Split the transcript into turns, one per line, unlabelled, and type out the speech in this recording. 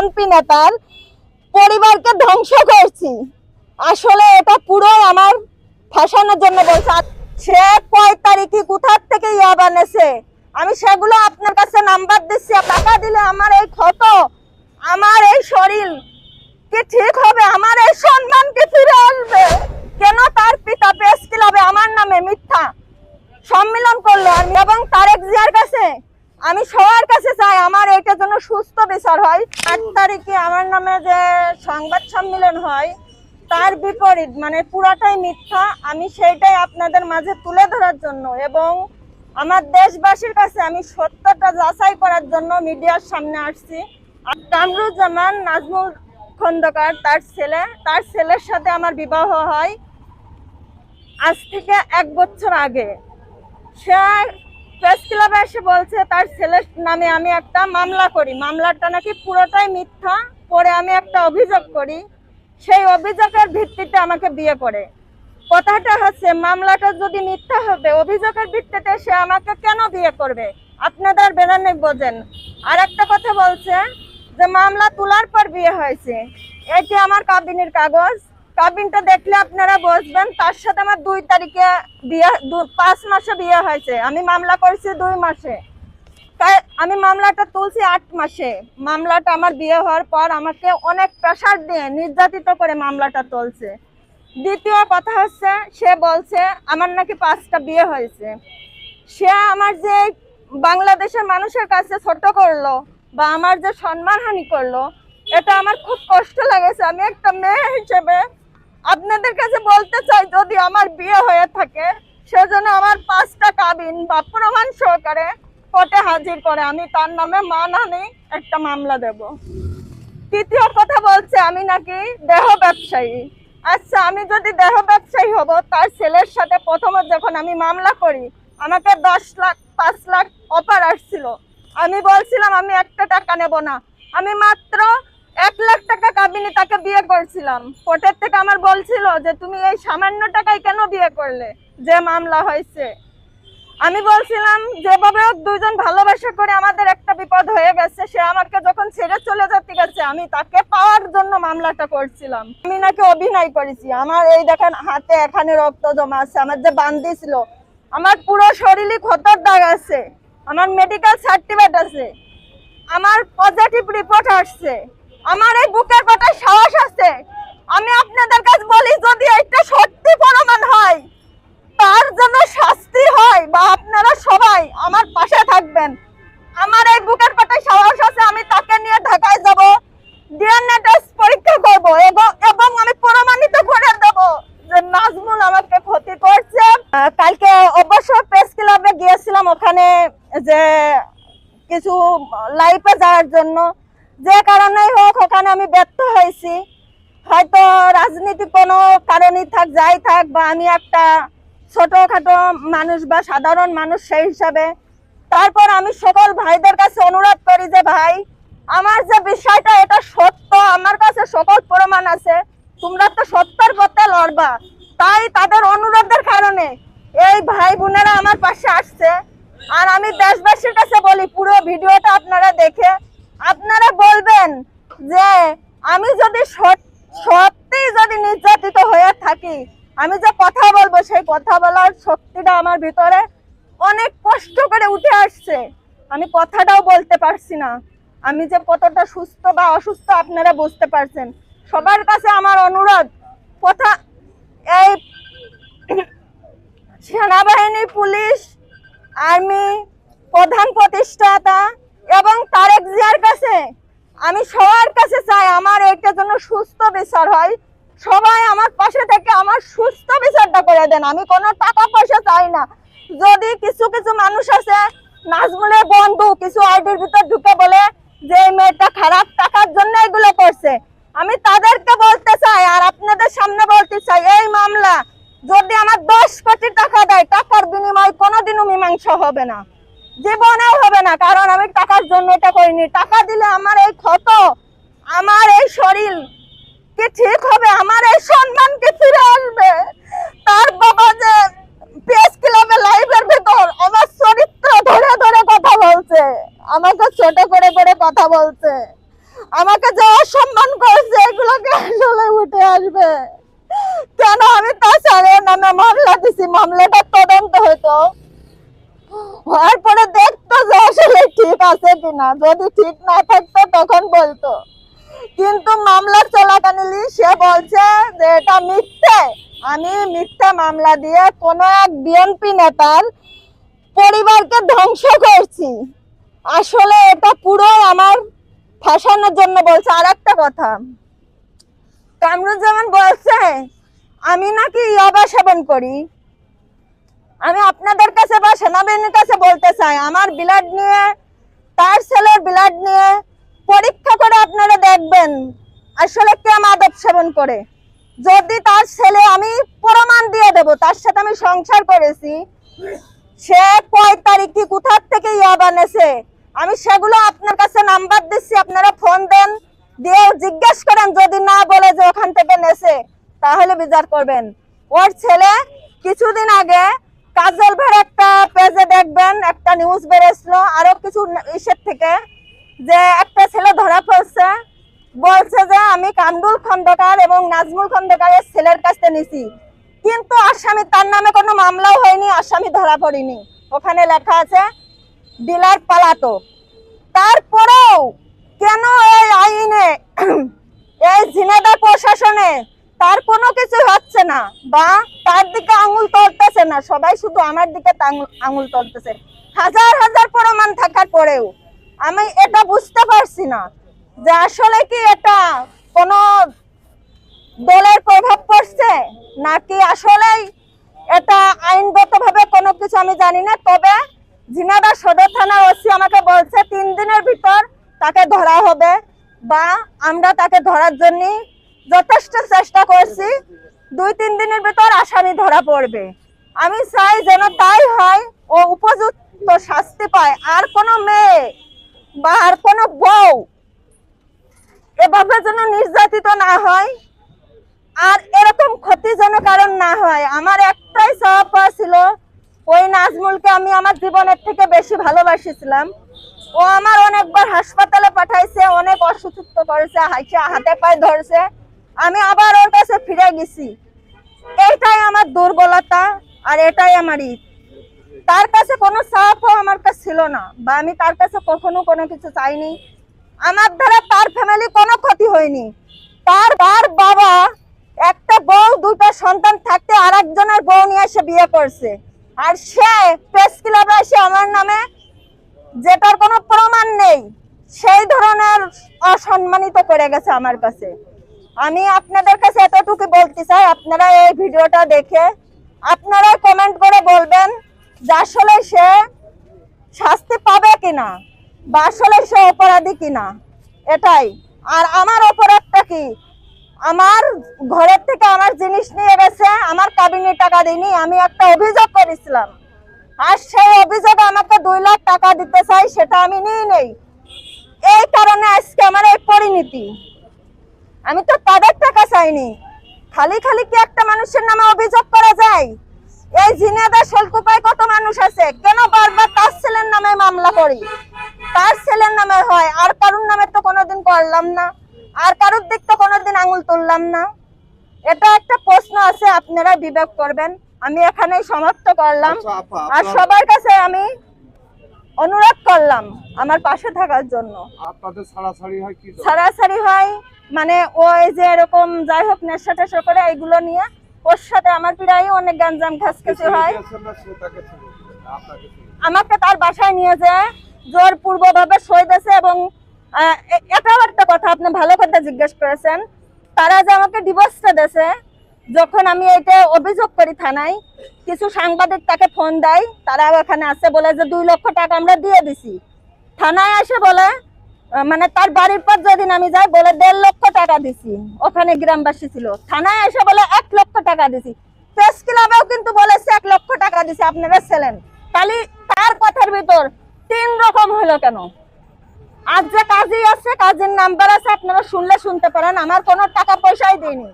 BNP নেতার পরিবারকে ধ্বংস করছি। আসলে এটা পুরো আমার ফাঁসানোর জন্য বলছে। সে কয় তারিখে কোথা থেকে ইয়া বানিয়েছে আমি সেগুলো আপনার কাছে নাম্বার দিচ্ছি। টাকা দিলে আমার এই ক্ষত, আমার এই শরীর কি ঠিক হবে? আমার এই সম্মান কি ফিরে আসবে? কেন তার পিতা প্রেস ক্লাবে আমার নামে মিথ্যা সম্মেলন করলো? এবং তারেক জিয়ার কাছে আমি সবার কাছে চাই আমার এটার জন্য সুস্থ বিচার হয়। 8 তারিখে আমার নামে যে সংবাদ সম্মেলন হয় তার বিপরীত, মানে পুরাটাই মিথ্যা। আমি সেইটাই আপনাদের মাঝে তুলে ধরার জন্য এবং আমার দেশবাসীর কাছে আমি সত্যটা যাচাই করার জন্য মিডিয়ার সামনে আসছি। কামরুজ্জামান নাজমুল খন্দকার তার ছেলের সাথে আমার বিবাহ হয় আজ থেকে 1 বছর আগে। সে প্রেস ক্লাবে এসে বলছে তার ছেলের নামে আমি একটা মামলা করি, মামলাটা নাকি পুরোটাই মিথ্যা। পরে আমি একটা অভিযোগ করি, সেই অভিযোগের ভিত্তিতে আমাকে বিয়ে করে। কথাটা হচ্ছে মামলাটা যদি মিথ্যা হবে, অভিযোগের ভিত্তিতে সে আমাকে কেন বিয়ে করবে? আপনাদের বেরানে বোঝেন। আর একটা কথা বলছে যে মামলা তোলার পর বিয়ে হয়েছে। এটি আমার কাবিনের কাগজ, কাবিনটা দেখলে আপনারা বুঝবেন। তার সাথে আমার 2 তারিখে বিয়ে, 5 মাসে বিয়ে হয়েছে। আমি মামলা করেছি 2 মাসে, তাই আমি মামলাটা তুলছি 8 মাসে। মামলাটা আমার বিয়ে হওয়ার পর আমাকে অনেক প্রেসার দিয়ে নির্যাতিত করে মামলাটা তুলছে। দ্বিতীয় কথা হচ্ছে সে বলছে আমার নাকি 5টা বিয়ে হয়েছে। সে আমার যে বাংলাদেশের মানুষের কাছে ছোট করলো বা আমার যে সম্মানহানি করলো, এটা আমার খুব কষ্ট লাগেছে। আমি একটা মেয়ে হিসেবে আপনাদের কাছে বলতে চাই, যদি আমার বিয়ে হয়ে থাকে সেজন্য আমার 5টা কাবিন বা প্রমাণ সহকারে কোর্টে হাজির করে আমি তার নামে মানহানি একটা মামলা দেব। তৃতীয় কথা বলছে আমি নাকি দেহ ব্যবসায়ী। আচ্ছা, আমি যদি দেহ ব্যবসায়ী হব, তার ছেলের সাথে প্রথমে যখন আমি মামলা করি আমাকে 10 লাখ 5 লাখ অফার আসছিল। আমি বলছিলাম আমি 1 টাকা নেব না, আমি মাত্র 1 লাখ টাকা কাবিনে তাকে বিয়ে করছিলাম। কোর্টের থেকে আমার বলছিল যে তুমি এই সামান্য টাকায় কেন বিয়ে করলে, যে মামলা হয়েছে। আমি বলছিলাম যেভাবে 2জন ভালোবাসা করে আমাদের একটা বিপদ হয়ে গেছে, সে আমাকে যখন ছেড়ে চলে যেতে গেছে আমি তাকে পাওয়ার জন্য মামলাটা করছিলাম। আমি নাকি অভিনয় করেছি। আমার এই দেখেন হাতে এখানে রক্ত জমা আছে, আমার যে বান্দি ছিল, আমার পুরো শরীরে ক্ষতর দাগ আছে, আমার মেডিকেল সার্টিফিকেট আছে, আমার পজিটিভ রিপোর্ট আসছে, আমার এই বুকের পাটায় সাহস আছে। আমি আপনাদের কাছে বলি, যদি এটা সত্যি প্রমাণ হয় তার জন্য শাস্তি হয়, বা আপনারা সবাই আমার পাশে থাকবেন। আমার এই বুকের পাটায় সাহস আছে, আমি তাকে নিয়ে ঢাকায় যাব, ডিএনএ টেস্ট পরীক্ষা করব এবং আমি প্রমাণিত করে দেব যে নাজমুল আমাকে ক্ষতি করছে। কালকে অবশ্য প্রেস ক্লাবে গিয়েছিলাম, ওখানে যে কিছু লাইভে যাওয়ার জন্য, যে কারণেই হোক ওখানে আমি ব্যর্থ হয়েছি। হয়তো রাজনীতি কোনো কারণেই থাক, যাই থাক, বা আমি একটা ছোটখাটো মানুষ বা সাধারণ মানুষ সেই হিসাবে। তারপর আমি সকল ভাইদের কাছে অনুরোধ করি যে ভাই, আমার যে বিষয়টা এটা সত্য, আমার কাছে সকল প্রমাণ আছে, তোমরা তো সত্যের পথে লড়বা। তাই তাদের অনুরোধের কারণে এই ভাই বোনেরা আমার পাশে আসছে। আর আমি দেশবাসীর কাছে বলি, পুরো ভিডিওটা আপনারা দেখে আপনারা বলবেন যে আমি যদি সত্যি যদি নির্যাতিত হয়ে থাকি, আমি যে কথা বলবো সেই কথা বলার শক্তিটা আমার ভিতরে অনেক কষ্ট করে উঠে আসছে। আমি কথাটাও বলতে পারছি না। আমি যে কতটা সুস্থ বা অসুস্থ আপনারা বুঝতে পারছেন। সবার কাছে আমার অনুরোধ, কথা এই সেনাবাহিনী, পুলিশ, আর্মি, প্রধান প্রতিষ্ঠাতা এবং তারেক জিয়ার কাছে আমি সবার কাছে চাই আমার এটার জন্য সুস্থ বিচার হয়। সবাই আমার পাশে থেকে আমার সুস্থ বিচারটা করে দেন। আমি কোনো টাকা পয়সা চাই না। যদি কিছু কিছু মানুষ আছে, নাজমুলের বন্ধু কিছু আইডির ভিতর ঢুকে বলে যে এই মেয়েটা খারাপ, টাকার জন্য এগুলো করছে, আমি তাদেরকে বলতে চাই আর আপনাদের সামনে বলতে চাই, এই মামলা যদি আমার 10 কোটি টাকা দেয়, টাকার বিনিময়ে কোনোদিনও মীমাংসা হবে না, জীবনেও হবে না। কারণ আমি টাকার জন্য এটা করিনি। টাকা দিলে আমার এই ক্ষত, আমার এই শরীর কি ঠিক হবে? আমার এই সম্মান কি ফিরে আসবে? তার বাবা যে প্রেস ক্লাবে লাইভের ভেতর আমার চরিত্র ধরে ধরে কথা বলছে, আমাকে ছোট করে করে কথা বলছে, আমাকে হতো, হওয়ার পরে দেখতো যে আসলে ঠিক আছে কিনা, যদি ঠিক না থাকতো তখন বলতো। কিন্তু মামলা চলাকালীন সে বলছে যে এটা মিথ্যে, আমি মিথ্যা মামলা দিয়ে কোনো এক বিএনপি নেতার পরিবারকে ধ্বংস করছি। আসলে এটা পুরো আমার ফাঁসানোর জন্য বলছে। আর একটা কথা, কামরুজ্জামান বলছে আমি নাকি ইয়াবা সেবন করি। আমি আপনাদের কাছে বা সেনাবাহিনীর কাছে বলতে চাই, আমার ব্লাড নিয়ে, তার ছেলের ব্লাড নিয়ে পরীক্ষা করে আপনারা দেখবেন আসলে কে মাদক সেবন করে। যদি তার ছেলে, আমি প্রমাণ দিয়ে দেব তার সাথে আমি সংসার করেছি, সে কয় তারিখে কোথা থেকে ইয়াবা নেছে, আমি সেগুলো আপনার কাছে নাম্বার দিচ্ছি, আপনারা ফোন দেন, দিয়ে জিজ্ঞেস করেন। যদি না বলে যে ওখান থেকে নেছে তাহলে বিচার করবেন। ওর ছেলে কিছুদিন আগে কাজল ভাইয়ের একটা পেজে দেখবেন একটা নিউজ বেরিয়েছিল আরো কিছু ইসের থেকে, যে একটা ছেলে ধরা পড়ছে, বলছে যে আমি কামরুল খন্দকার এবং নাজমুল খন্দকারের ছেলের কাছে নিছি, কিন্তু আসামি, তার নামে কোনো মামলাও হয়নি, আসামি ধরা পড়েনি। ওখানে লেখা আছে ডিলার পালাতক। তারপরেও কেন এই আইনে, এই ঝিনাইদহ প্রশাসনে তার কোনো কিছু হচ্ছে না, বা তার দিকে আঙুল তুলতেছে না, সবাই শুধু আমার দিকে আঙুল তুলতেছে। হাজার হাজার প্রমাণ থাকার পরেও আমি এটা বুঝতে পারছি না যে আসলে কি এটা কোনো দলের প্রভাব পড়ছে নাকি আসলেই এটা আইনগতভাবে কোনো কিছু আমি জানি না। তবে ঝিনাইদহ সদর থানার ওসি আমাকে বলছে 3 দিনের ভিতর তাকে ধরা হবে, বা আমরা তাকে ধরার জন্য যথেষ্ট চেষ্টা করছি, 2-3 দিনের ভিতর আসামি ধরা পড়বে। আমি চাই যেন তাই হয়, ও উপযুক্ত শাস্তি পায়, আর কোনো মেয়ে বা আর কোনো বউ এভাবে যেন নির্যাতিত না হয়, আর এরকম ক্ষতি যেন কারণ না হয়। আমার একটাই চাওয়া ছিল, ওই নাজমুলকে আমি আমার জীবনের থেকে বেশি ভালোবাসিছিলাম। ও আমার অনেকবার হাসপাতালে পাঠাইছে, অনেক অসুস্থ করেছে, হাতে পায়ে ধরছে, আমি আবার ওর কাছে ফিরে গেছি। এইটাই আমার দুর্বলতা, আর এটাই আমার ঈদ। তার কাছে কোনো চাপও আমার কাছে ছিল না, বা আমি তার কাছে কখনো কোনো কিছু চাইনি। আমার দ্বারা তার ফ্যামিলি কোনো ক্ষতি হয়নি। তার বাবা একটা বউ, 2টা সন্তান থাকতে আরেকজনের বউ নিয়ে এসে বিয়ে করছে, আর সে প্রেস ক্লাবে এসে আমার নামে, যেটার কোনো প্রমাণ নেই, সেই ধরনের অসম্মানিত করে গেছে আমার কাছে। আমি আপনাদের কাছে এতটুকু বলতে চাই, আপনারা এই ভিডিওটা দেখে আপনারা কমেন্ট করে বলবেন যে আসলে সে শাস্তি পাবে কিনা, বা আসলে সে অপরাধী কিনা, এটাই। আর আমার অপরাধটা কি, আমার ঘরের থেকে আমার জিনিস নিয়ে গেছে, আমার কাবিনের টাকা দিইনি, আমি একটা অভিযোগ করেছিলাম, আর সেই অভিযোগে আমাকে 2 লাখ টাকা দিতে চাই, সেটা আমি নিয়ে নেই। এই কারণে আজকে আমার এই পরিণতি। আমি তো তাদের টাকা চাইনি, খালি খালি কি একটা মানুষের নামে অভিযোগ করা যায়? এই ঝিনাইদহ শোলকুপায় কত মানুষ আছে, কেন বারবার তার ছেলের নামে মামলা করি? তার ছেলের নামে হয়, আর কারোর নামে তো কোনোদিন করলাম না, আর কারোর দিক তো কোনোদিন আঙুল তুললাম না। এটা একটা প্রশ্ন আছে, আপনারা বিবেক করবেন। আমি এখানেই সমাপ্ত করলাম, আর সবার কাছে আমি অনুরোধ করলাম আমার পাশে থাকার জন্য।
আপনাদের ছাড়াছাড়ি হয় কি?
ছাড়াছাড়ি হয় মানে ওই যে এরকম যাই হোক নেশা টেশা করে এইগুলো নিয়ে ওর সাথে আমার প্রায় অনেক গাঞ্জাম খাসখাসি হয়। আমাকে তার বাসায় নিয়ে যায় জোরপূর্বকভাবে সই দিয়েছে, এবং এটাও একটা কথা আপনি ভালো কথা জিজ্ঞেস করেছেন, তারা যে আমাকে ডিভোর্সটা দিয়েছে, যখন আমি এটা অভিযোগ করি থানায়, কিছু সাংবাদিক তাকে ফোন দেয়, তারা ওখানে আসে, বলে যে 2 লক্ষ টাকা আমরা দিয়ে দিছি। থানায় আসে বলে, মানে তার বাড়ির পর যেদিন আমি যাই, বলে 1.5 লক্ষ টাকা দিছি, ওখানে গ্রামবাসী ছিল। থানায় এসে বলে 1 লক্ষ টাকা দিছি। প্রেস ক্লাবেও কিন্তু বলেছে 1 লক্ষ টাকা দিছি, আপনারা ছিলেন। তাহলে তার কথার ভিতর 3 রকম হলো কেন? আজ যে কাজী আছে, কাজীর নাম্বার আছে, আপনারা শুনলে শুনতে পারেন, আমার কোনো টাকা পয়সাই দেয়নি।